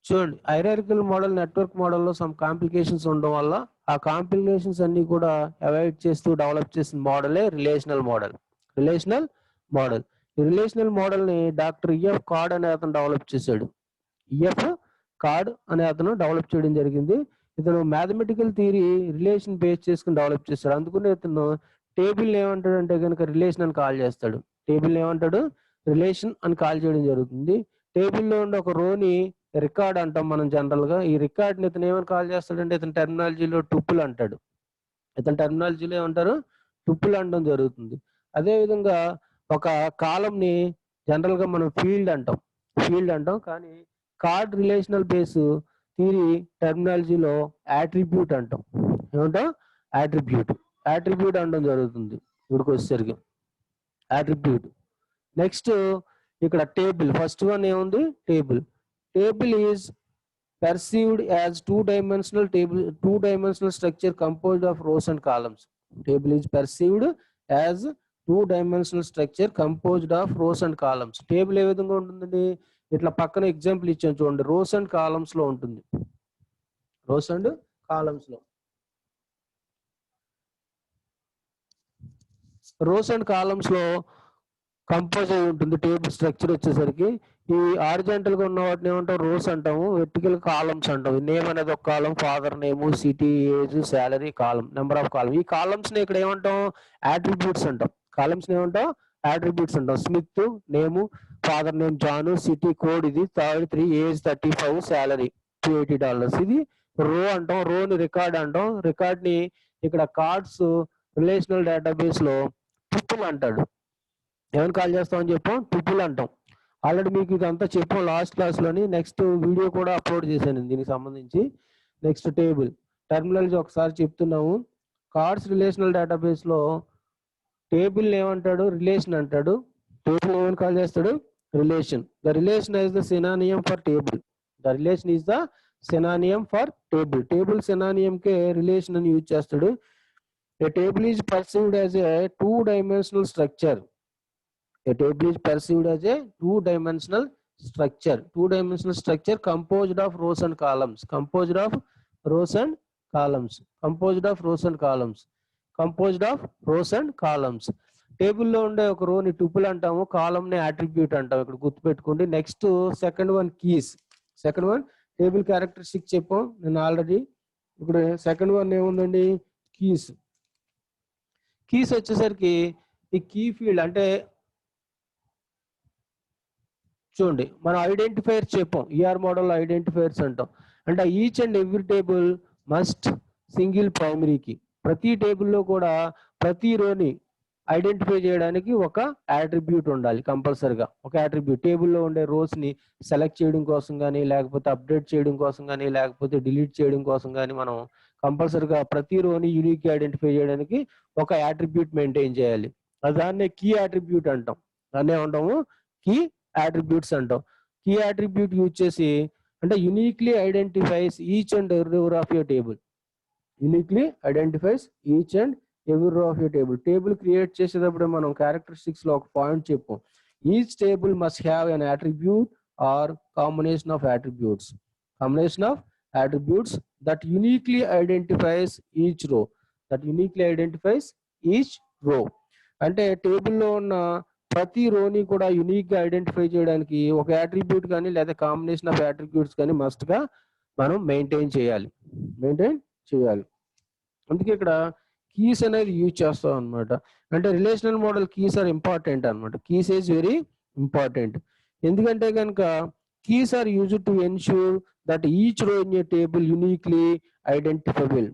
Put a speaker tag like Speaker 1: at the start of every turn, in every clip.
Speaker 1: చూడండి, hierarchical model network మోడల్లో some complications ఉండడం వల్ల ఆ కాంప్లికేషన్స్ అన్ని కూడా అవాయిడ్ చేస్తూ డెవలప్ చేసిన మోడలే రిలేషనల్ మోడల్. Relational model. ఈ రిలేషనల్ మోడల్ ని డాక్టర్ ఈఎఫ్ కార్డ్ అనే అతను డెవలప్ చేశాడు. ఈఎఫ్ కార్డ్ అనే అతను డెవలప్ చేయడం జరిగింది. ఇతను మ్యాథమెటికల్ థియరీ రిలేషన్ బేస్ చేసుకుని డెవలప్ చేశాడు. అందుకని ఇతను టేబుల్ ఏమంటాడంటే కనుక రిలేషన్ అని కాల్ చేస్తాడు. టేబుల్ ఏమంటాడు? రిలేషన్ అని కాల్ చేయడం జరుగుతుంది. టేబుల్లో ఉండే ఒక రోని రికార్డ్ అంటాం మనం జనరల్ గా. ఈ రికార్డ్ ని ఇతను ఏమని కాల్ చేస్తాడంటే ఇతని టెర్మినాలజీలో టుపుల్ అంటాడు. ఇతని టెర్మినాలజీలో ఏమంటారు? టుపుల్ అనడం జరుగుతుంది. అదే విధంగా ఒక కాలం ని జనరల్ గా మనం ఫీల్డ్ అంటాం. కానీ కార్డ్ రిలేషనల్ బేస్ థియరీ టెర్మినాలజీలో యాట్రిబ్యూట్ అంటాం. ఏమంటాం? యాట్రిబ్యూట్ అనడం జరుగుతుంది. ఇక్కడికి వచ్చేసరికి యాట్రిబ్యూట్. నెక్స్ట్ ఇక్కడ టేబుల్. ఫస్ట్ వన్ ఏముంది? Table. Table is perceived as two-dimensional structure composed of rows and columns. Table is perceived as two-dimensional structure composed of rows and columns. Table ఏ విధంగా ఉంటుందండి? ఇట్లా పక్కన ఎగ్జాంపుల్ ఇచ్చాను చూడండి. రోస్ అండ్ కాలమ్స్ లో ఉంటుంది. Rows and columns లో compose అయి ఉంటుంది. టేబుల్ స్ట్రక్చర్ వచ్చేసరికి ఈ హారిజాంటల్ గా ఉన్న వాటిని ఏమంటాం? రోస్ అంటాము. వెర్టికల్ కాలమ్స్ అంటాం. నేమ్ అనేది ఒక column, father name, city, age, salary column, number of column. ఈ కాలమ్స్ ని ఇక్కడ ఏమంటాం? యాట్రిబ్యూట్స్ అంటాం. Smith name, father name John, city code ఇది 33, ఏజ్ 35, శాలరీ $280. ఇది రో అంటాం. రోని రికార్డ్ అంటాం. రికార్డ్ ని ఇక్కడ కార్డ్స్ రిలేషనల్ డేటాబేస్ లో టుపుల్ అంటాడు. ఏమని కాల్ చేస్తామని చెప్పాం? టుపుల్ అంటాం. ఆల్రెడీ మీకు ఇదంతా చెప్పాం లాస్ట్ క్లాస్ లోని. నెక్స్ట్ వీడియో కూడా అప్లోడ్ చేశాను దీనికి సంబంధించి. నెక్స్ట్ టేబుల్ టెర్మినాలజీ ఒకసారి చెప్తున్నాము. కార్డ్స్ రిలేషనల్ డేటాబేస్ లో టేబుల్ ఏమంటాడు? రిలేషన్ అంటాడు. టేబుల్ ఏమని కాల్ చేస్తాడు? Relation. The relation is the synonym for table. Table synonym కే రిలేషన్ అని యూజ్ చేస్తాడు. A table is perceived as a two-dimensional structure. Two-dimensional structure composed of rows and columns. Table లో ఉండే ఒక రోని tuple అంటాము. కాలం ని అట్రిబ్యూట్ అంటాం. ఇక్కడ గుర్తుపెట్టుకోండి. Next second one keys. Table characteristic చెప్పాం నేను ఆల్రెడీ. ఇప్పుడు సెకండ్ వన్ ఏముందండి? కీస్ వచ్చేసరికి ఈ కీ ఫీల్డ్ అంటే చూడండి, మనం ఐడెంటిఫైర్స్ చెప్పాం. ఈఆర్ మోడల్ ఐడెంటిఫైర్స్ అంటాం. అంటే each and every table must single primary key. ప్రతి టేబుల్లో కూడా ప్రతి రోని ఐడెంటిఫై చేయడానికి ఒక యాట్రిబ్యూట్ ఉండాలి కంపల్సరిగా. ఒక యాట్రిబ్యూట్ టేబుల్లో ఉండే రోస్ ని సెలెక్ట్ చేయడం కోసం కానీ, లేకపోతే అప్డేట్ చేయడం కోసం కానీ, లేకపోతే డిలీట్ చేయడం కోసం కానీ మనం కంపల్సరిగా ప్రతి రోని యూనిక్ ఐడెంటిఫై చేయడానికి ఒక యాట్రిబ్యూట్ మెయింటైన్ చేయాలి. దాన్నే కీ యాట్రిబ్యూట్ అంటాం. దాన్నే ఉంటాము కీ యాట్రిబ్యూట్స్ అంటాం. కీ యాట్రిబ్యూట్ యూజ్ చేసి అంటే uniquely identifies each and every row of your table. Table create చేసేటప్పుడు మనం క్యారెక్టరిస్టిక్స్ లో ఒక పాయింట్ చెప్పాం. Each table must have an attribute or combination of attributes that uniquely identifies each row. అంటే టేబుల్లో ఉన్న ప్రతి రోని కూడా యూనిక్ గా ఐడెంటిఫై చేయడానికి ఒక యాట్రిబ్యూట్ కానీ లేదా కాంబినేషన్ ఆఫ్ యాట్రిబ్యూట్స్ కానీ మస్ట్ గా మనం మెయింటైన్ చేయాలి. అందుకే ఇక్కడ కీస్ అనేది యూజ్ చేస్తాం అనమాట. అంటే relational model keys are important అనమాట. Keys is very important. ఎందుకంటే కనుక keys are used to ensure that each row in a table uniquely identifiable.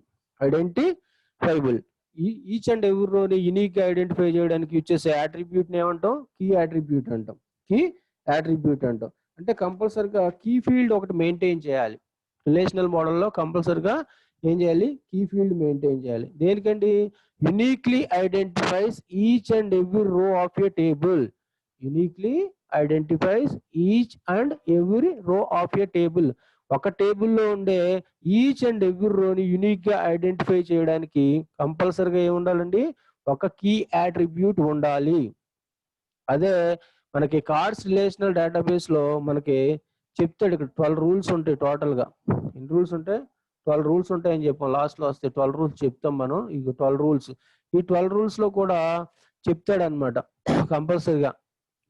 Speaker 1: Each and every రోని యూనిక్ గా ఐడెంటిఫై చేయడానికి యూజ్ చేసే యాట్రిబ్యూట్ ని ఏమంటాం? కీ యాట్రిబ్యూట్ అంటాం. అంటే కంపల్సరిగా కీ ఫీల్డ్ ఒకటి మెయింటైన్ చేయాలి. రిలేషనల్ మోడల్లో కంపల్సరిగా ఏం చేయాలి? కీ ఫీల్డ్ మెయింటైన్ చేయాలి. దేనికండి? Uniquely identifies each and every row of a table. ఒక టేబుల్లో ఉండే ఈచ్ అండ్ ఎవ్రీ రోని యూనిక్ గా ఐడెంటిఫై చేయడానికి కంపల్సరిగా ఏముండాలండి? ఒక కీ యాట్రిబ్యూట్ ఉండాలి. అదే మనకి కార్డ్స్ రిలేషనల్ డేటాబేస్ లో మనకి చెప్తాడు ఇక్కడ 12 రూల్స్ ఉంటాయి టోటల్ గా. ఎన్ని రూల్స్ ఉంటాయి? 12 రూల్స్ ఉంటాయని చెప్పాం. లాస్ట్ లో వస్తే 12 రూల్స్ చెప్తాం మనం. ఇక 12 రూల్స్, ఈ 12 రూల్స్ లో కూడా చెప్తాడు అనమాట కంపల్సరీగా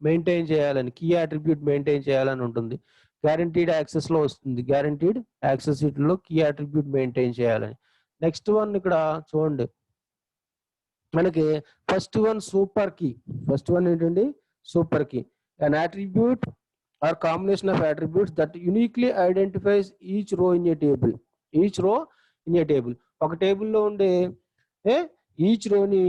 Speaker 1: మెయింటైన్ చేయాలని, కీ అట్రిబ్యూట్ మెయింటైన్ చేయాలని ఉంటుంది. గ్యారంటీడ్ యాక్సెస్ లో వస్తుంది, గ్యారంటీడ్ యాక్సెస్ లో కీ అట్రిబ్యూట్ మెయింటైన్ చేయాలని. నెక్స్ట్ వన్ ఇక్కడ చూడండి, మనకి first one super key. First one ఏంటండి? Super key. An attribute or combination of attributes that uniquely identifies each row in a table. Each row in a table, ఒక టేబుల్లో ఉండే each రోని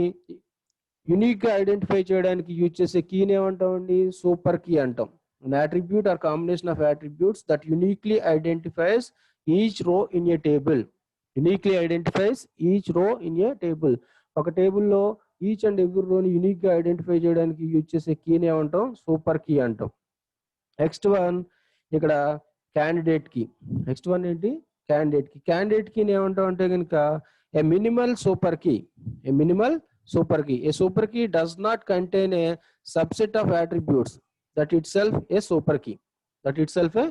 Speaker 1: unique గా identify చేయడానికి యూజ్ చేసే కీని ఏమంటామండి? సూపర్ కీ అంటాం. An attribute or combination of attributes that uniquely identifies each row in a table. Uniquely identifies each row in a table. ఒక టేబుల్లో ఈచ్ అండ్ ఎవ్రీ రోని యూనిక్ గా ఐడెంటిఫై చేయడానికి యూజ్ చేసే కీని ఏమంటాం? సూపర్ కీ అంటాం. నెక్స్ట్ వన్ ఇక్కడ క్యాండిడేట్ కీ. నెక్స్ట్ వన్ ఏంటి? Candidate key. క్యాండిడేట్ కీని ఏమంటాం అంటే కనుక a minimal super key. A minimal super key. A super key does not contain a subset of attributes that itself a super key. That itself a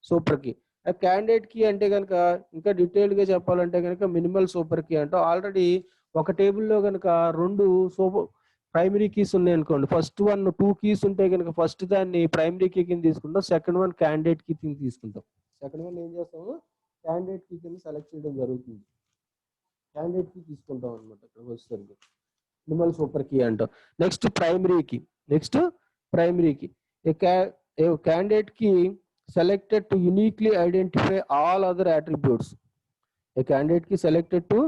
Speaker 1: super key. A candidate key అంటే కనుక ఇంకా detailed గా చెప్పాలంటే కనుక minimal super key అంటే already ఒక టేబుల్లో కనుక 2 ప్రైమరీ కీస్ ఉన్నాయి అనుకోండి. ఫస్ట్ వన్ 2 కీస్ ఉంటే కనుక ఫస్ట్ దాన్ని ప్రైమరీ కీ కింద తీసుకుంటాం, సెకండ్ వన్ క్యాండిడేట్ కీ కింద తీసుకుంటాం. సెకండ్ వన్ ఏం చేస్తాము? క్యాండిడేట్ కీ కింద సెలెక్ట్ చేయడం జరుగుతుంది. క్యాండిడేట్ కీ తీసుకుంటాం అనమాట ఇక్కడ వచ్చేసరికి మినిమల్ సూపర్ కీ అంటాం. Next primary key. Next primary key. A candidate key selected to uniquely identify all other attributes. A candidate key selected to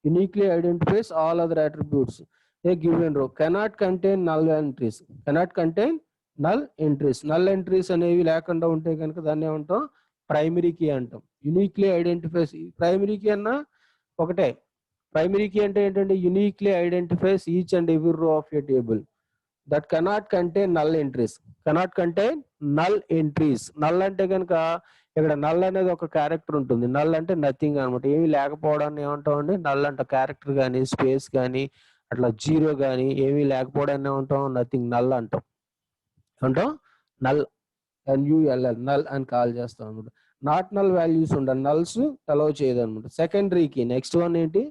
Speaker 1: uniquely identifies all other attributes. A given row cannot contain null entries. Cannot contain null entries. Null entries అనేవి లేకుండా ఉంటే కనుక దాన్ని ఏమంటాం? Primary key అంటాం. Uniquely identifies. Primary key అన్న ఒకటే. Primary key అంటే ఏంటంటే uniquely identifies each and every row of a table that cannot contain null entries. Cannot contain null entries. Null అంటే కనుక ఇక్కడ నల్ అనేది ఒక క్యారెక్టర్ ఉంటుంది. నల్ అంటే నథింగ్ అనమాట, ఏమీ లేకపోవడాన్ని ఏమంటామండి? నల్ అంట. క్యారెక్టర్ కానీ స్పేస్ కానీ అట్లా జీరో కానీ ఏమీ లేకపోవడాన్ని ఏమంటాం? నథింగ్. నల్ అంటాం. అంటాం నల్, NULL, నల్ అని కాల్ చేస్తాం అనమాట. నాట్ నల్ వాల్యూస్ ఉండాలి, నల్స్ అలౌ చేయదు అనమాట. Secondary key. నెక్స్ట్ వన్ ఏంటి?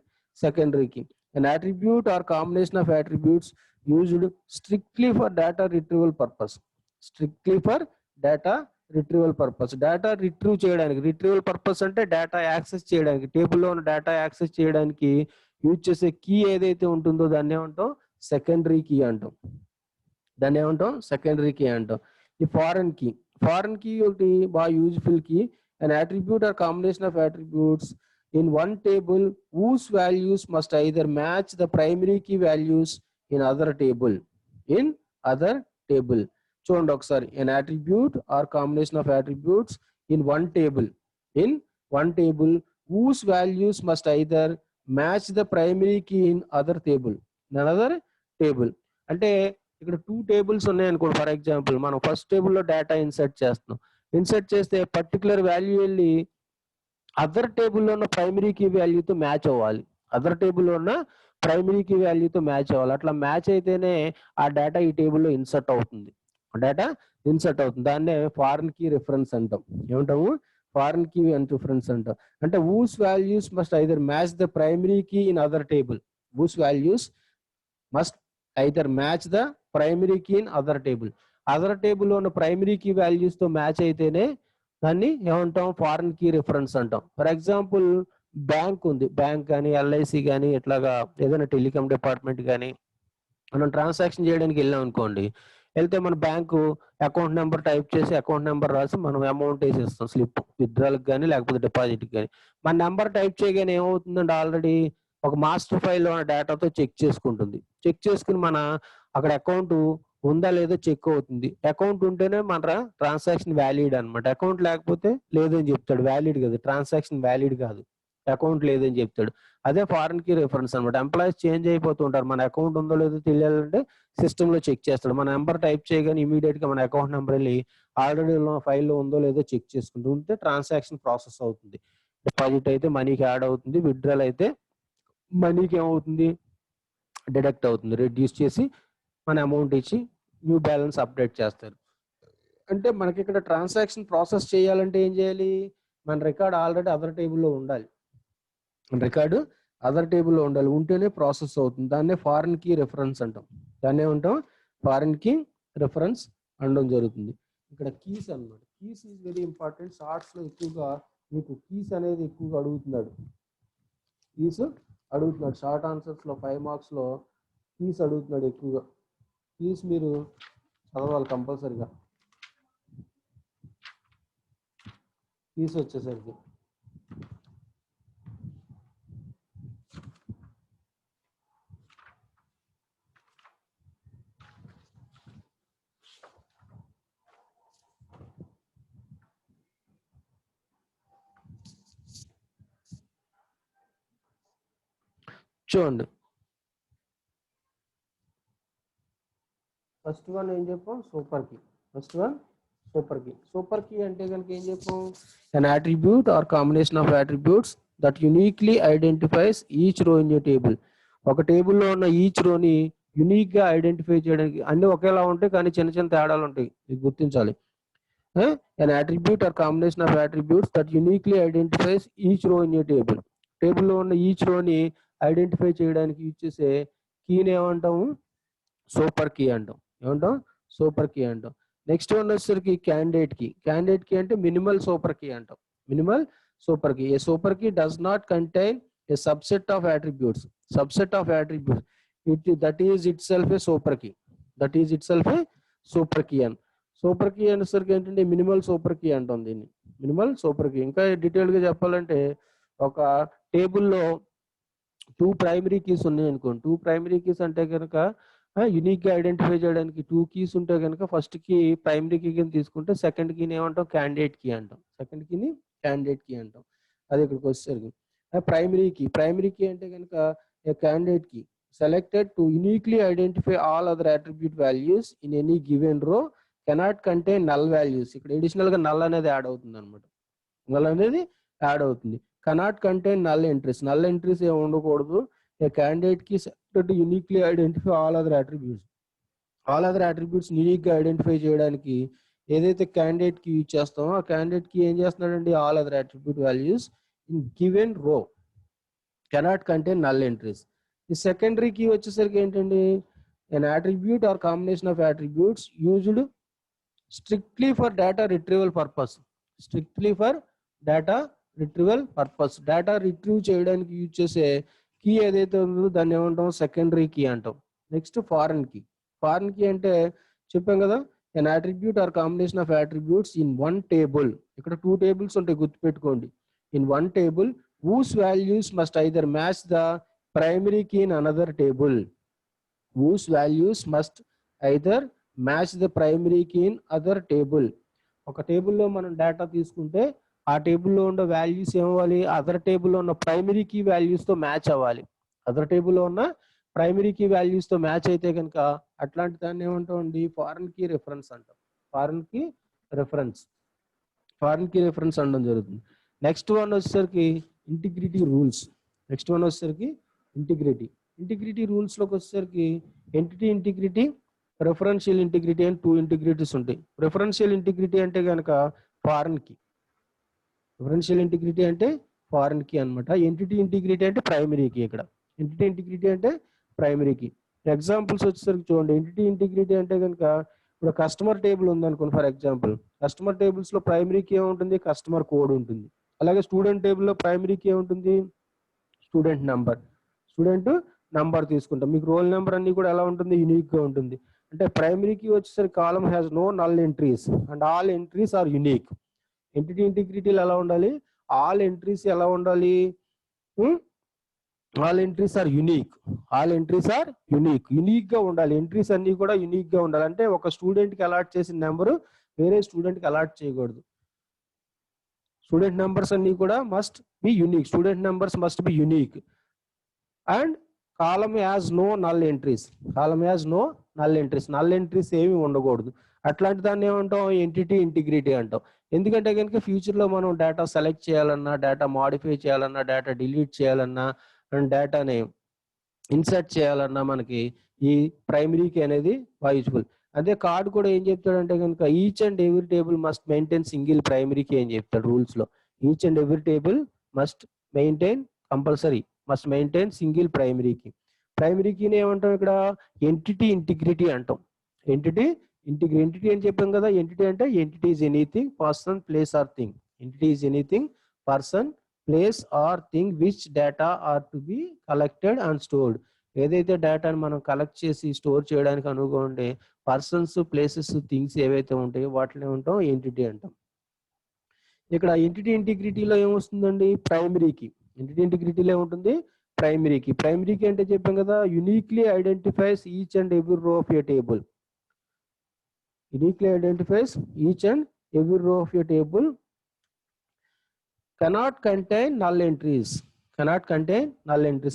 Speaker 1: secondary key. An attribute or combination of attributes used strictly for data retrieval purpose. Strictly for data retrieval purpose. Data retrieve చేయడానికి. retrieval purpose అంటే data access చేయడానికి, టేబుల్లో ఉన్న data access చేయడానికి use చేసే key ఏదైతే ఉంటుందో దాన్ని ఏమంటాం? సెకండరీ కీ అంటాం. దాన్ని ఏమంటాం? సెకండరీ కీ అంటాం. ఈ ఫారెన్ కీ. ఫారెన్ కీ ఒకటి బాగా useful key. An attribute or combination of attributes in one table whose values must either match the primary key values in other table. In other table. చూడండి ఒకసారి. an attribute or combination of attributes in one table. In one table whose values must either match the primary key in other table. In another table. అంటే ఇక్కడ 2 tables ఉన్నాయి అనుకోండి. For example మనం first టేబుల్లో data insert చేస్తున్నాం. Insert చేస్తే particular value వెళ్ళి other టేబుల్లో ఉన్న ప్రైమరీ కీ వాల్యూతో మ్యాచ్ అవ్వాలి. అదర్ టేబుల్లో ఉన్న ప్రైమరీ కీ వాల్యూతో మ్యాచ్ అవ్వాలి. అట్లా మ్యాచ్ అయితేనే ఆ డేటా ఈ టేబుల్లో ఇన్సర్ట్ అవుతుంది. డేటా ఇన్సర్ట్ అవుతుంది. దాన్నే ఫారెన్ కీ రిఫరెన్స్ అంటాం. ఏమంటాము? ఫారెన్ కీ రిఫరెన్స్ అంటాం. అంటే whose values must either match the primary key in other table. Whose values must either match the primary key in other table. Other టేబుల్లో ఉన్న primary key values తో match అయితేనే దాన్ని ఏమంటాం? ఫారెన్ కీ రిఫరెన్స్ అంటాం. For example bank ఉంది. Bank కానీ LIC కానీ ఇట్లాగా ఏదైనా టెలికామ్ డిపార్ట్మెంట్ కానీ మనం ట్రాన్సాక్షన్ చేయడానికి వెళ్ళాం అనుకోండి. వెళ్తే మన బ్యాంకు అకౌంట్ నెంబర్ టైప్ చేసి అకౌంట్ నెంబర్ రాసి మనం అమౌంట్ వేసేస్తాం. స్లిప్ విత్డ్రాల్కి కానీ లేకపోతే డిపాజిట్కి కానీ. మన నెంబర్ టైప్ చేయగానే ఏమవుతుందంటే ఆల్రెడీ ఒక మాస్టర్ ఫైల్లో ఉన్న డేటాతో చెక్ చేసుకుంటుంది. చెక్ చేసుకుని మన అక్కడ అకౌంట్ ఉందా లేదో చెక్ అవుతుంది. అకౌంట్ ఉంటేనే మన ట్రాన్సాక్షన్ వ్యాలిడ్ అనమాట. అకౌంట్ లేకపోతే లేదని చెప్తాడు. వ్యాలిడ్ కాదు, ట్రాన్సాక్షన్ వ్యాలిడ్ కాదు, అకౌంట్ లేదని చెప్తాడు. అదే ఫారెన్ కీ రిఫరెన్స్ అనమాట. ఎంప్లాయీస్ చేంజ్ అయిపోతూ ఉంటారు. మన అకౌంట్ ఉందో లేదో తెలియాలంటే సిస్టమ్ లో చెక్ చేస్తాడు. మన నెంబర్ టైప్ చేయగానే ఇమీడియట్ గా మన అకౌంట్ నెంబర్ వెళ్ళి ఆల్రెడీ ఫైల్లో ఉందో లేదో చెక్ చేసుకుంటూ ఉంటే ట్రాన్సాక్షన్ ప్రాసెస్ అవుతుంది. డిపాజిట్ అయితే మనీకి యాడ్ అవుతుంది, విత్డ్రాల్ అయితే మనీకి ఏమవుతుంది? డిడక్ట్ అవుతుంది. రెడ్యూస్ చేసి మన అమౌంట్ ఇచ్చి న్యూ బ్యాలెన్స్ అప్డేట్ చేస్తారు. అంటే మనకి ఇక్కడ ట్రాన్సాక్షన్ ప్రాసెస్ చేయాలంటే ఏం చేయాలి? మన రికార్డ్ ఆల్రెడీ అదర్ టేబుల్లో ఉండాలి. రికార్డు అదర్ టేబుల్లో ఉండాలి, ఉంటేనే ప్రాసెస్ అవుతుంది. దాన్నే ఫారిన్ కీ రెఫరెన్స్ అంటాం. దాన్ని ఏమంటాం? ఫారిన్ కీ రెఫరెన్స్ అనడం జరుగుతుంది. ఇక్కడ కీస్ అన్నమాట. Keys is very important. షార్ట్స్లో ఎక్కువగా మీకు కీస్ అనేది ఎక్కువగా అడుగుతున్నాడు. కీస్ అడుగుతున్నాడు షార్ట్ ఆన్సర్స్లో 5 మార్క్స్లో కీస్ అడుగుతున్నాడు ఎక్కువగా. కీస్ మీరు చదవాలి కంపల్సరిగా. కీస్ వచ్చేసరికి చూడండి. ఫస్ట్ వన్ ఏం చెప్పాం? Super key. First one super key. Super key అంటే కనుక ఏం చెప్పాం? an attribute or combination of attributes that uniquely identifies each row in a table. ఒక టేబుల్లో ఉన్న ఈచ్ రోని యునిక్ గా ఐడెంటిఫై చేయడానికి, అన్ని ఒకేలా ఉంటాయి కానీ చిన్న చిన్న తేడాలు ఉంటాయి, ఇది గుర్తించాలి. an attribute or combination of attributes that uniquely identifies each row in a table. టేబుల్లో ఉన్న ఈచ్ రోని ఐడెంటిఫై చేయడానికి యూజ్ చేసే కీని ఏమంటాము? సూపర్ కీ అంటాం. ఏమంటాం? సూపర్ కీ అంటాం. నెక్స్ట్ వన్ వచ్చేసరికి క్యాండిడేట్ కీ. క్యాండిడేట్ కీ అంటే మినిమల్ సూపర్ కీ అంటాం. Minimal super key. A super key does not contain a subset of attributes. Subset of attributes that is itself a super key. That is itself a super key అని. Super key అనేసరికి ఏంటంటే minimal super key అంటాం దీన్ని. Minimal super key. ఇంకా detail గా చెప్పాలంటే ఒక టేబుల్లో 2 ప్రైమరీ కీస్ ఉన్నాయి అనుకోండి. 2 ప్రైమరీ కీస్ అంటే కనుక యునిక్ గా ఐడెంటిఫై చేయడానికి 2 కీస్ ఉంటే కనుక ఫస్ట్ కీ ప్రైమరీ కీ కింద తీసుకుంటే సెకండ్ కీని ఏమంటాం? క్యాండిడేట్ కీ అంటాం. సెకండ్ కీని క్యాండిడేట్ కీ అంటాం. అది ఇక్కడికి వచ్చేసరికి ప్రైమరీ కీ. ప్రైమరీ కీ అంటే కనుక candidate key selected to uniquely identify all other attribute values in any given row cannot contain null values. ఇక్కడ అడిషనల్ గా నల్ అనేది యాడ్ అవుతుంది అనమాట. నల్ అనేది యాడ్ అవుతుంది. Cannot contain null entries. Null entries ఏమి ఉండకూడదు. A candidate key selected to uniquely identify all other attributes. All other attributes unique గా ఐడెంటిఫై చేయడానికి ఏదైతే క్యాండిడేట్ కి యూజ్ చేస్తామో ఆ క్యాండిడేట్ కి ఏం చేస్తున్నాడండి? All other attribute values in given row cannot contain null entries. ఈ సెకండరీ కీ వచ్చేసరికి ఏంటండి? an attribute or combination of attributes used strictly for data retrieval purpose. Strictly for data retrieval purpose. Data retrieve చేయడానికి use చేసే key ఏదైతే ఉందో దాన్ని ఏమంటాం? Secondary key అంటాం. Next foreign key. Foreign key అంటే చెప్పాం కదా, an attribute or combination of attributes in one table. ఇక్కడ 2 టేబుల్స్ ఉంటాయి, గుర్తుపెట్టుకోండి. in one table whose values must either match the primary key in another table. whose values must either match the primary key in other table. ఒక టేబుల్లో మనం data తీసుకుంటే ఆ టేబుల్లో ఉన్న వాల్యూస్ ఏమవ్వాలి? అదర్ టేబుల్లో ఉన్న ప్రైమరీ కీ వాల్యూస్ తో మ్యాచ్ అవ్వాలి. అదర్ టేబుల్లో ఉన్న ప్రైమరీ కీ వాల్యూస్ తో మ్యాచ్ అయితే కనుక అట్లాంటి దాన్ని ఏమంటామండి? ఫారెన్ కీ రెఫరెన్స్ అంటాం. Foreign key reference. Foreign key reference అనడం జరుగుతుంది. నెక్స్ట్ వన్ వచ్చేసరికి ఇంటిగ్రిటీ రూల్స్. నెక్స్ట్ వన్ వచ్చేసరికి ఇంటిగ్రిటీ. ఇంటిగ్రిటీ రూల్స్ లోకి వచ్చేసరికి ఎంటిటీ ఇంటిగ్రిటీ, రెఫరెన్షియల్ ఇంటిగ్రిటీ అని 2 ఇంటిగ్రిటీస్ ఉంటాయి. రెఫరెన్షియల్ ఇంటిగ్రిటీ అంటే కనుక ఫారెన్ కీ. రెఫరెన్షియల్ ఇంటిగ్రిటీ అంటే ఫారెన్ కీ అనమాట. ఎంటిటీ ఇంటిగ్రిటీ అంటే ప్రైమరీ కీ. ఇక్కడ ఎంటిటీ ఇంటిగ్రిటీ అంటే ప్రైమరీ కీ. ఎగ్జాంపుల్స్ వచ్చేసరికి చూడండి. ఎంటిటీ ఇంటిగ్రిటీ అంటే కనుక ఇప్పుడు కస్టమర్ టేబుల్ ఉంది అనుకోండి. ఫర్ ఎగ్జాంపుల్ కస్టమర్ టేబుల్స్ లో ప్రైమరీ కీ ఏముంటుంది? కస్టమర్ కోడ్ ఉంటుంది. అలాగే స్టూడెంట్ టేబుల్ లో ప్రైమరీ కీ ఏముంటుంది? Student number. స్టూడెంట్ నంబర్ తీసుకుంటాం. మీకు రోల్ నెంబర్ అన్ని కూడా ఎలా ఉంటుంది? యూనిక్ గా ఉంటుంది. అంటే ప్రైమరీ కీ వచ్చేసరికి column has no null entries and all entries are unique. Entity ఇంటిగ్రిటీలు ఎలా ఉండాలి? ఆల్ ఎంట్రీస్ ఎలా ఉండాలి? All entries are unique. All entries are unique. Unique గా ఉండాలి. ఎంట్రీస్ అన్ని కూడా యూనిక్ గా ఉండాలి. అంటే ఒక స్టూడెంట్ కి అలాట్ చేసిన నెంబర్ వేరే స్టూడెంట్ కి అలాట్ చేయకూడదు. స్టూడెంట్ నెంబర్స్ అన్ని కూడా must be unique. Student numbers must be unique. And column as no null entries. Column as no null entries. Null entries ఏమి ఉండకూడదు. అట్లాంటి దాన్ని ఏమంటాం? ఎంటిటీ ఇంటిగ్రిటీ అంటాం. ఎందుకంటే కనుక ఫ్యూచర్ లో మనం డేటా సెలెక్ట్ చేయాలన్నా, డేటా మాడిఫై చేయాలన్నా, డేటా డిలీట్ చేయాలన్నా, డేటాని ఇన్సర్ట్ చేయాలన్నా మనకి ఈ ప్రైమరీ కీ అనేది యూజ్ఫుల్. అదే కార్డ్ కూడా ఏం చెప్తాడంటే కనుక each and every table must maintain single primary key అని చెప్తాడు రూల్స్ లో. Each and every table must maintain compulsory must maintain single primary key. Primary కీని ఏమంటాం ఇక్కడ ఎంటిటీ ఇంటిగ్రిటీ అంటాం. ఎంటిటీ ఎంటిటీ అని చెప్పాం కదా. ఎంటిటీ అంటే entity is anything person place or thing. Entity is anything person place or thing which data are to be collected and stored. ఏదైతే డేటాను మనం కలెక్ట్ చేసి స్టోర్ చేయడానికి అనువుగా ఉండే పర్సన్స్ ప్లేసెస్ థింగ్స్ ఏవైతే ఉంటాయో వాటిని ఉంటాం ఎంటిటీ అంటాం. ఇక్కడ ఎంటిటీ ఇంటిగ్రిటీలో ఏమొస్తుందండి ప్రైమరీకి. ఎంటిటీ ఇంటిగ్రిటీలో ఏముంటుంది ప్రైమరీకి. ప్రైమరీకి అంటే చెప్పాం కదా uniquely identifies each and every row of a table. uniquely identifies each and every row of your table, cannot contain null entries.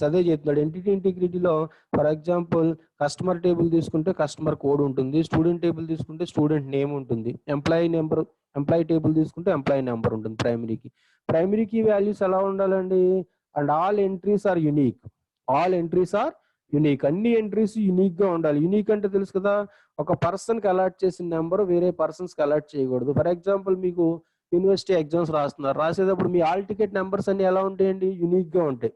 Speaker 1: అదే చెప్తున్నాడు ఎంటిటీ ఇంటిగ్రిటీలో. ఫర్ ఎగ్జాంపుల్ కస్టమర్ టేబుల్ తీసుకుంటే కస్టమర్ కోడ్ ఉంటుంది, student table తీసుకుంటే student name ఉంటుంది, employee table తీసుకుంటే employee number ఉంటుంది primary key values ఎలా ఉండాలండి. And all entries are unique. అన్ని ఎంట్రీస్ యునిక్ గా ఉండాలి. యునిక్ అంటే తెలుసు కదా, ఒక పర్సన్ కి అలాట్ చేసిన నెంబర్ వేరే పర్సన్స్ కి అలాట్ చేయకూడదు. ఫర్ ఎగ్జాంపుల్ మీకు యూనివర్సిటీ ఎగ్జామ్స్ రాసేటప్పుడు మీ హాల్ టికెట్ నెంబర్స్ అన్ని ఎలా ఉంటాయండి యునిక్ గా ఉంటాయి.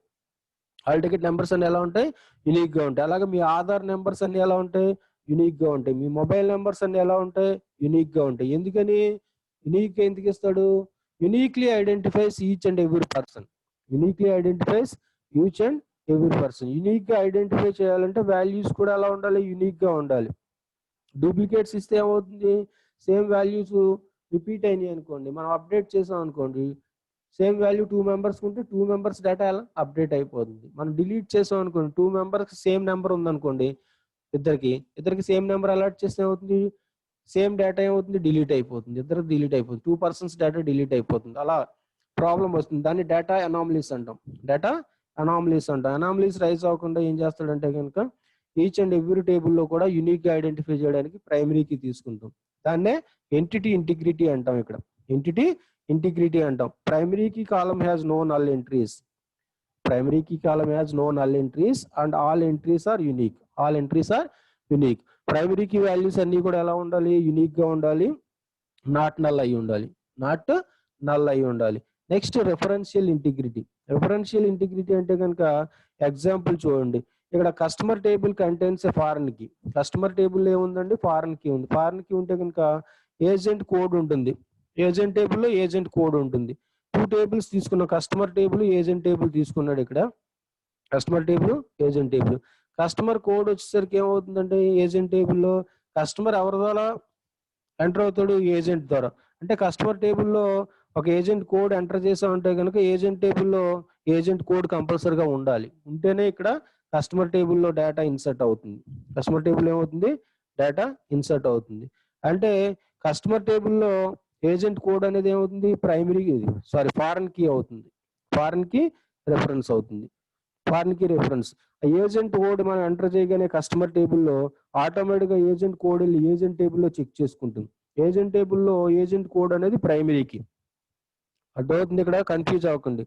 Speaker 1: అలాగే మీ ఆధార్ నెంబర్స్ అన్ని ఎలా ఉంటాయి యునిక్ గా ఉంటాయి. మీ మొబైల్ నెంబర్స్ అన్ని ఎలా ఉంటాయి యునిక్ గా ఉంటాయి. ఎందుకని యునిక్ ఎందుకు ఇస్తాడు? Uniquely identifies each and every person. Unique గా ఐడెంటిఫై చేయాలంటే వాల్యూస్ కూడా ఎలా ఉండాలి యునిక్ గా ఉండాలి. డూప్లికేట్స్ ఇస్తే ఏమవుతుంది, సేమ్ వాల్యూస్ రిపీట్ అయినాయి అనుకోండి, మనం అప్డేట్ చేసాం అనుకోండి, సేమ్ వాల్యూ 2 మెంబర్స్ ఉంటే 2 మెంబర్స్ డేటా ఎలా అప్డేట్ అయిపోతుంది. మనం డిలీట్ చేసాం అనుకోండి, 2 మెంబర్స్ సేమ్ నెంబర్ ఉందనుకోండి, ఇద్దరికి సేమ్ నెంబర్ అలాట్ చేస్తే ఏమవుతుంది, సేమ్ డేటా ఏమవుతుంది డిలీట్ అయిపోతుంది. ఇద్దరికి డిలీట్ అయిపోతుంది, 2 పర్సన్స్ డేటా డిలీట్ అయిపోతుంది. అలా ప్రాబ్లం వస్తుంది. దాన్ని డేటా అనామలీస్ అంటాం. అనామలీస్ రైజ్ అవ్వకుండా ఏం చేస్తాడంటే కనుక ఈచ్ అండ్ ఎవ్రీ టేబుల్లో కూడా యూనిక్ గా ఐడెంటిఫై చేయడానికి ప్రైమరీకి తీసుకుంటాం. దాన్నే ఎంటిటీ ఇంటిగ్రిటీ అంటాం. ఇక్కడ ఎంటిటీ ఇంటిగ్రిటీ అంటాం. Primary key column has no null entries. And all entries are unique. Primary key values అన్ని కూడా ఎలా ఉండాలి యూనిక్ గా ఉండాలి, నాట్ నల్ అయి ఉండాలి. నెక్స్ట్ రెఫరెన్షియల్ ఇంటిగ్రిటీ అంటే కనుక ఎగ్జాంపుల్ చూడండి. ఇక్కడ customer table contains foreign key. Customer table ఏముందండి ఫారెన్ కీ ఉంది. ఫారెన్ కీ ఉంటే కనుక ఏజెంట్ కోడ్ ఉంటుంది. ఏజెంట్ టేబుల్లో ఏజెంట్ కోడ్ ఉంటుంది. 2 టేబుల్స్ తీసుకున్న కస్టమర్ టేబుల్ ఏజెంట్ టేబుల్ తీసుకున్నాడు. ఇక్కడ customer table agent table. Customer code వచ్చేసరికి ఏమవుతుందంటే ఏజెంట్ టేబుల్లో కస్టమర్ ఎవరి ద్వారా ఎంటర్ అవుతాడు, ఏజెంట్ ద్వారా. అంటే కస్టమర్ టేబుల్లో ఒక ఏజెంట్ కోడ్ ఎంటర్ చేసామంటే కనుక ఏజెంట్ టేబుల్లో ఏజెంట్ కోడ్ కంపల్సరీగా ఉండాలి. ఉంటేనే ఇక్కడ కస్టమర్ టేబుల్లో డేటా ఇన్సర్ట్ అవుతుంది. కస్టమర్ టేబుల్ ఏమవుతుంది డేటా ఇన్సర్ట్ అవుతుంది. అంటే కస్టమర్ టేబుల్లో ఏజెంట్ కోడ్ అనేది ఏమవుతుంది ఫారెన్ కీ అవుతుంది. ఫారెన్ కీ రెఫరెన్స్ అవుతుంది. ఏజెంట్ కోడ్ మనం ఎంటర్ చేయగానే కస్టమర్ టేబుల్లో ఆటోమేటిక్ గా ఏజెంట్ కోడ్ వెళ్ళి ఏజెంట్ టేబుల్లో చెక్ చేసుకుంటుంది. ఏజెంట్ టేబుల్లో ఏజెంట్ కోడ్ అనేది ప్రైమరీకి. అర్థమవుతుంది, ఇక్కడ కన్ఫ్యూజ్ అవ్వకండి.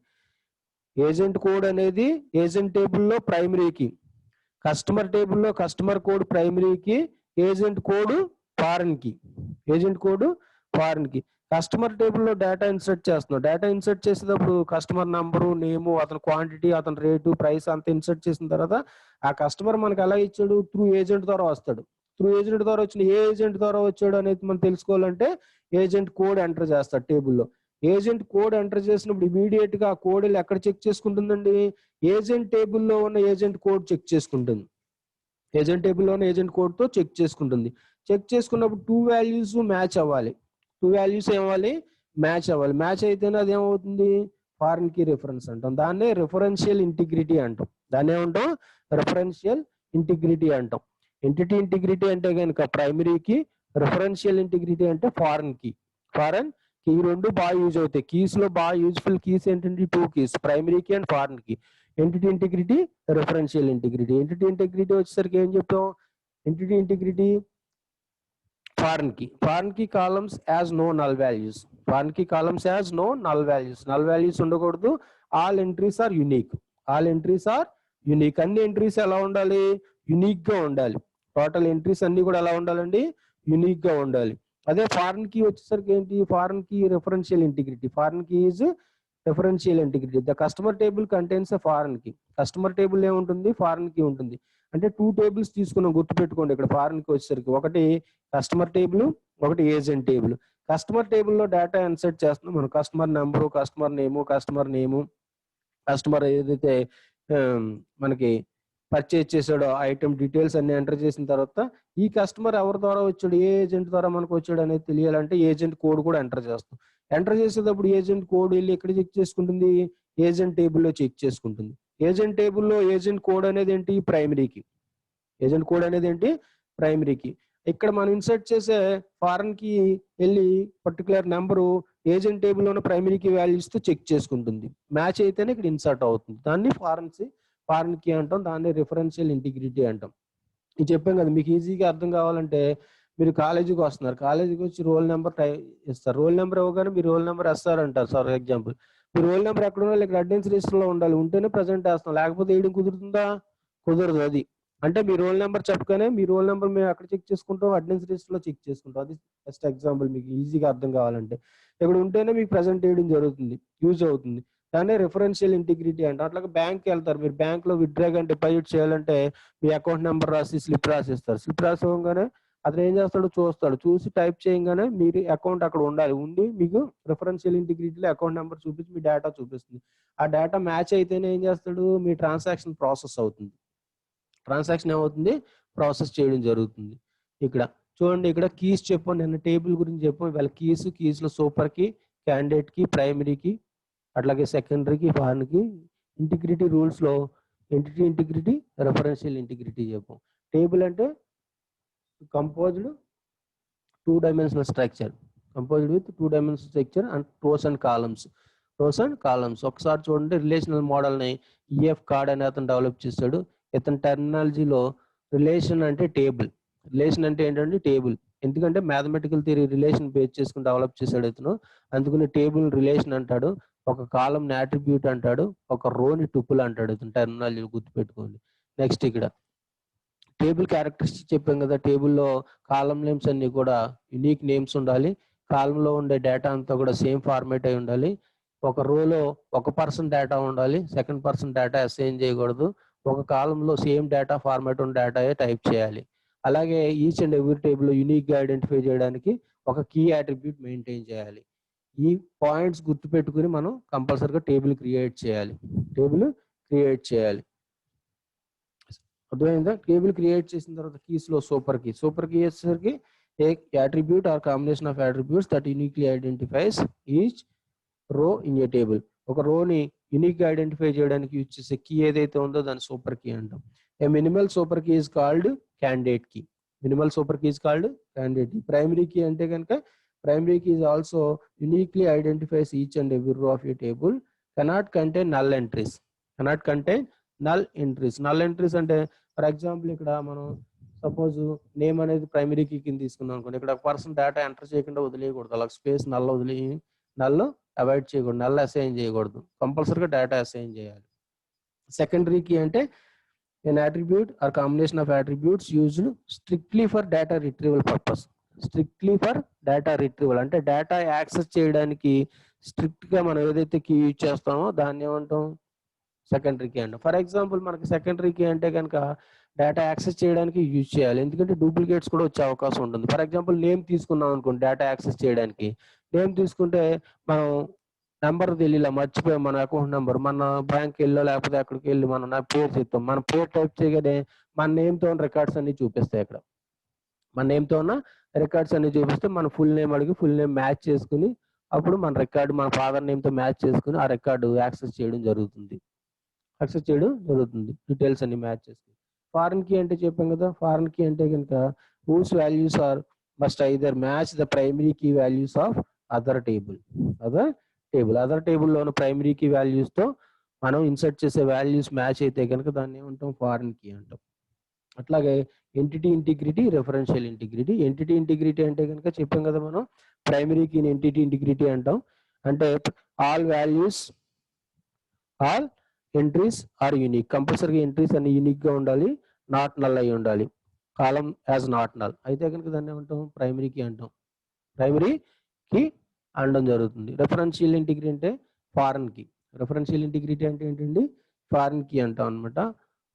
Speaker 1: ఏజెంట్ కోడ్ అనేది ఏజెంట్ టేబుల్లో ప్రైమరీకి, కస్టమర్ టేబుల్లో customer code primary key, agent code foreign key. Customer టేబుల్లో డేటా ఇన్సర్ట్ చేస్తున్నాం. డేటా ఇన్సర్ట్ చేసేటప్పుడు కస్టమర్ నంబరు, నేము, అతని క్వాంటిటీ, అతని రేటు, ప్రైస్ అంతా ఇన్సర్ట్ చేసిన తర్వాత ఆ కస్టమర్ మనకి ఎలా ఇచ్చాడు త్రూ ఏజెంట్ ద్వారా వస్తాడు. ఏజెంట్ ద్వారా వచ్చిన ఏ ఏజెంట్ ద్వారా వచ్చాడు అనేది మనం తెలుసుకోవాలంటే ఏజెంట్ కోడ్ ఎంటర్ చేస్తాడు టేబుల్లో. ఏజెంట్ కోడ్ ఎంటర్ చేసినప్పుడు ఇమీడియట్ గా ఆ కోడ్ ఎక్కడ చెక్ చేసుకుంటుందండి, ఏజెంట్ టేబుల్లో ఉన్న ఏజెంట్ కోడ్ చెక్ చేసుకుంటుంది. ఏజెంట్ టేబుల్లో ఉన్న ఏజెంట్ కోడ్ తో చెక్ చేసుకుంటుంది. చెక్ చేసుకున్నప్పుడు 2 వాల్యూస్ మ్యాచ్ అవ్వాలి. మ్యాచ్ అయితేనే అది ఏమవుతుంది ఫారెన్ కీ రెఫరెన్స్ అంటాం. దాన్నే రెఫరెన్షియల్ ఇంటిగ్రిటీ అంటాం. ఎంటిటీ ఇంటిగ్రిటీ అంటే కనుక ప్రైమరీకి, రెఫరెన్షియల్ ఇంటిగ్రిటీ అంటే ఫారెన్ కీ. ఈ రెండు బాగా యూజ్ అవుతాయి. కీస్ లో బాగా యూజ్ఫుల్ కీస్ ఏంటంటే 2 keys, primary key and foreign key. Entity integrity, referential integrity. Entity integrity వచ్చేసరికి ఏం చెప్తాం, entity integrity foreign key columns as no null values. Null values ఉండకూడదు. All entries are unique. అన్ని entries ఎలా ఉండాలి యూనిక్ గా ఉండాలి. టోటల్ ఎంట్రీస్ అన్ని కూడా ఎలా ఉండాలండి యూనిక్ గా ఉండాలి. అదే ఫారెన్ కీ వచ్చేసరికి ఏంటి, foreign key referential integrity. Foreign key is referential integrity. The customer table contains a foreign key. Customer table ఏముంటుంది, ఫారెన్ కీ ఉంటుంది. అంటే 2 టేబుల్స్ తీసుకున్నాం గుర్తుపెట్టుకోండి. ఇక్కడ ఫారెన్ కీ వచ్చేసరికి ఒకటి కస్టమర్ టేబుల్, ఒకటి ఏజెంట్ టేబుల్. కస్టమర్ టేబుల్ లో డేటా ఇన్సర్ట్ చేస్తున్నాం మనం. కస్టమర్ నెంబరు, కస్టమర్ నేము, కస్టమర్ ఏదైతే మనకి పర్చేజ్ చేసాడో ఐటమ్ డీటెయిల్స్ అన్ని ఎంటర్ చేసిన తర్వాత ఈ కస్టమర్ ఎవరి ద్వారా వచ్చాడు, ఏ ఏజెంట్ ద్వారా మనకు వచ్చాడు అనేది తెలియాలంటే ఏజెంట్ కోడ్ కూడా ఎంటర్ చేస్తాం. ఎంటర్ చేసేటప్పుడు ఏజెంట్ కోడ్ వెళ్ళి ఎక్కడ చెక్ చేసుకుంటుంది, ఏజెంట్ టేబుల్లో చెక్ చేసుకుంటుంది. ఏజెంట్ టేబుల్లో ఏజెంట్ కోడ్ అనేది ఏంటి, ప్రైమరీకి. ఏజెంట్ కోడ్ అనేది ఏంటి, ప్రైమరీకి. ఇక్కడ మనం ఇన్సర్ట్ చేసే ఫారెన్ కి వెళ్ళి పర్టికులర్ నెంబరు ఏజెంట్ టేబుల్ ఉన్న ప్రైమరీ కీ వాల్యూస్ తో చెక్ చేసుకుంటుంది. మ్యాచ్ అయితేనే ఇక్కడ ఇన్సర్ట్ అవుతుంది. దాన్ని ఫారెన్ కీ అంటాం, దాన్ని రిఫరెన్షియల్ ఇంటిగ్రిటీ అంటాం. ఇది చెప్పాం కదా, మీకు ఈజీగా అర్థం కావాలంటే మీరు కాలేజీకి వస్తున్నారు, కాలేజీకి వచ్చి రోల్ నెంబర్ ఇస్తారు. రోల్ నెంబర్ ఇవ్వగానే మీరు రోల్ నెంబర్ వేస్తారు అంటారు. For example me roll number ఎక్కడ ఉండాలి, ఇక్కడ అటెండెన్స్ రిజిస్టర్ లో ఉండాలి, ఉంటేనే ప్రజెంట్ వేస్తాం, లేకపోతే వేయడం కుదురుతుందా, కుదరదు. అది అంటే మీ రోల్ నెంబర్ చెప్పగానే మీ రోల్ నెంబర్ మేము అక్కడ చెక్ చేసుకుంటాం, అటెండెన్స్ రిజిస్టర్ లో చెక్ చేసుకుంటాం. అది ఫస్ట్ ఎగ్జాంపుల్ మీకు ఈజీగా అర్థం కావాలంటే. ఇక్కడ ఉంటేనే మీకు ప్రజెంట్ వేయడం జరుగుతుంది, యూజ్ అవుతుంది. దాన్ని రిఫరెన్షియల్ ఇంటిగ్రిటీ అంటే. అట్లాగే బ్యాంక్కి వెళ్తారు, మీరు బ్యాంక్ లో విత్డ్రా కానీ డిపాజిట్ చేయాలంటే మీ అకౌంట్ నెంబర్ రాసి స్లిప్ రాసిస్తారు. స్లిప్ రాసివ్వగానే అతను ఏం చేస్తాడు, చూస్తాడు, చూసి టైప్ చేయగానే మీరు అకౌంట్ అక్కడ ఉండాలి, ఉండి మీకు రిఫరెన్షియల్ ఇంటిగ్రిటీలో అకౌంట్ నెంబర్ చూపించి మీ డేటా చూపిస్తుంది. ఆ డేటా మ్యాచ్ అయితేనే ఏం చేస్తాడు, మీ ట్రాన్సాక్షన్ ప్రాసెస్ అవుతుంది. ట్రాన్సాక్షన్ ఏమవుతుంది, ప్రాసెస్ చేయడం జరుగుతుంది. ఇక్కడ చూడండి, ఇక్కడ కీస్ చెప్పండి, నిన్న టేబుల్ గురించి చెప్పాం. ఇవాళ కీస్ లో సూపర్ కి, క్యాండిడేట్ కి, ప్రైమరీకి, అట్లాగే సెకండరీకి, ఫారెన్ కి. ఇంటిగ్రిటీ రూల్స్ లో ఎంటిటీ ఇంటిగ్రిటీ, రెఫరెన్షియల్ ఇంటిగ్రిటీ చెప్పాం. టేబుల్ అంటే composed 2-dimensional structure, composed with 2-dimensional structure and rows and columns. ఒకసారి చూడండి, రిలేషనల్ మోడల్ ని ఈఎఫ్ కార్డ్ అనే అతను డెవలప్ చేశాడు. ఇతని టెర్మినాలజీలో రిలేషన్ అంటే టేబుల్, రిలేషన్ అంటే ఏంటంటే టేబుల్. ఎందుకంటే మ్యాథమెటికల్ థియరీ రిలేషన్ బేస్ చేసుకుని డెవలప్ చేశాడు ఇతను. అందుకని టేబుల్ రిలేషన్ అంటాడు, ఒక కాలం ని అట్రిబ్యూట్ అంటాడు, ఒక రోని టుపుల్ అంటాడు. ఇతను టెర్మినాలజీ గుర్తుపెట్టుకోండి. నెక్స్ట్ ఇక్కడ టేబుల్ క్యారెక్టరిస్టిక్స్ చెప్పాం కదా. టేబుల్లో కాలం నేమ్స్ అన్ని కూడా యునిక్ నేమ్స్ ఉండాలి. కాలంలో ఉండే డేటా అంతా కూడా సేమ్ ఫార్మేట్ అయి ఉండాలి. ఒక రోలో ఒక పర్సన్ డేటా ఉండాలి, సెకండ్ పర్సన్ డేటా అసైన్ చేయకూడదు. ఒక కాలంలో సేమ్ డేటా ఫార్మాట్ ఉన్న డేటాయే టైప్ చేయాలి. అలాగే each and every table unique గా ఐడెంటిఫై చేయడానికి ఒక కీ అట్రిబ్యూట్ మెయింటైన్ చేయాలి. ఈ పాయింట్స్ గుర్తుపెట్టుకుని మనం కంపల్సరీగా టేబుల్ క్రియేట్ చేయాలి. అర్థమైందా? టేబుల్ క్రియేట్ చేసిన తర్వాత కీస్ లో సూపర్ కీ వచ్చేసరికి a attribute or combination of attributes that uniquely identifies each row in a table. ఒక రోని యూనిక్ గా ఐడెంటిఫై చేయడానికి యూజ్ చేసే కీ ఏదైతే ఉందో దాన్ని సూపర్ కీ అంటాం. A minimal super key is called candidate key. Primary key అంటే కనుక primary key is also uniquely identifies each and every row of a table. Cannot contain null entries అంటే for example ఇక్కడ మనం suppose name అనేది primary key కింద తీసుకున్నాం అనుకోండి. ఇక్కడ పర్సన్ డేటా ఎంటర్ చేయకుండా వదిలేయకూడదు, అలా స్పేస్ నల్ అవాయిడ్ చేయకూడదు, నల్ అసైన్ చేయకూడదు, కంపల్సరీగా డేటా అసైన్ చేయాలి. సెకండరీ కీ అంటే an attribute or combination of attributes used strictly for data retrieval purpose. అంటే డేటా యాక్సెస్ చేయడానికి స్ట్రిక్ట్ గా మనం ఏదైతే కీ యూజ్ చేస్తామో దాన్ని ఏమంటాం, సెకండరీ కీ అంటాం. ఫర్ ఎగ్జాంపుల్ మనకి సెకండరీ కీ అంటే కనుక డేటా యాక్సెస్ చేయడానికి యూజ్ చేయాలి, ఎందుకంటే డూప్లికేట్స్ కూడా వచ్చే అవకాశం ఉంటుంది. ఫర్ ఎగ్జాంపుల్ నేమ్ తీసుకున్నాం అనుకోండి, డేటా యాక్సెస్ చేయడానికి నేమ్ తీసుకుంటే మనం నెంబర్ తెలియలా, మర్చిపోయాం మన అకౌంట్ నెంబర్, మన బ్యాంక్ వెళ్ళో లేకపోతే అక్కడికి వెళ్ళి మనం నా పేరు చెప్తాం, మన పేరు టైప్ చేయగానే మన నేమ్తో ఉన్న రికార్డ్స్ అన్ని చూపిస్తాయి. అక్కడ మన నేమ్తో ఉన్న రికార్డ్స్ అన్ని చూపిస్తే మన ఫుల్ నేమ్ అడిగి ఫుల్ నేమ్ మ్యాచ్ చేసుకుని అప్పుడు మన రికార్డు మన ఫాదర్ నేమ్తో మ్యాచ్ చేసుకుని ఆ రికార్డు యాక్సెస్ చేయడం జరుగుతుంది. డీటెయిల్స్ అన్ని మ్యాచ్ చేసుకుని. ఫారెన్ కీ అంటే చెప్పాం కదా, ఫారెన్ కీ అంటే కనుక whose values are must either match the primary key values of other table. Other టేబుల్లో ఉన్న ప్రైమరీ కీ వాల్యూస్ తో మనం ఇన్సర్ట్ చేసే వాల్యూస్ మ్యాచ్ అయితే కనుక దాన్ని ఏమంటాం, ఫారెన్ కీ అంటాం. అట్లాగే entity integrity, referential integrity. Entity integrity అంటే కనుక చెప్పాం కదా మనం, ప్రైమరీ కీని ఎంటిటీ ఇంటిగ్రిటీ అంటాం. అంటే ఆల్ ఎంట్రీస్ ఆర్ యూనిక్, కంపల్సరీగా ఎంట్రీస్ అన్ని యూనిక్ గా ఉండాలి, నాట్ నల్ అయి ఉండాలి. కాలం యాజ్ నాట్ నల్ అయితే కనుక దాన్ని ఏమంటాం ప్రైమరీ కీ అంటాం. ప్రైమరీ కీ అనడం జరుగుతుంది. రెఫరెన్షియల్ ఇంటిగ్రిటీ అంటే ఫారెన్ కీ. రెఫరెన్షియల్ ఇంటిగ్రిటీ అంటే ఏంటండి ఫారెన్ కీ అంటాం అనమాట.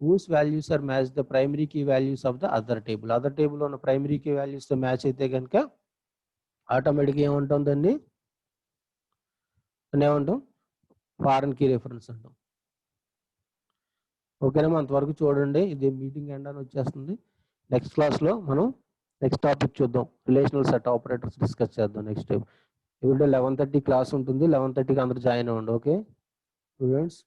Speaker 1: whose values are match the primary key values of the other table. Other table ఉన్న ప్రైమరీ కీ వాల్యూస్ తో మ్యాచ్ అయితే కనుక ఆటోమేటిక్గా ఏముంటుందండి అని ఏమంటాం ఫారెన్ కీ రెఫరెన్స్ అంటాం. ఓకేనా, అంతవరకు చూడండి. ఇది మీటింగ్ ఎండ్ అని వచ్చేస్తుంది. నెక్స్ట్ క్లాస్లో మనం నెక్స్ట్ టాపిక్ చూద్దాం. రిలేషనల్ సెట్ ఆపరేటర్స్ డిస్కస్ చేద్దాం నెక్స్ట్ టైం. ఇప్పుడు 11:30 క్లాస్ ఉంటుంది. 11:30కి అందరూ జాయిన్ అవ్వండి. Okay students.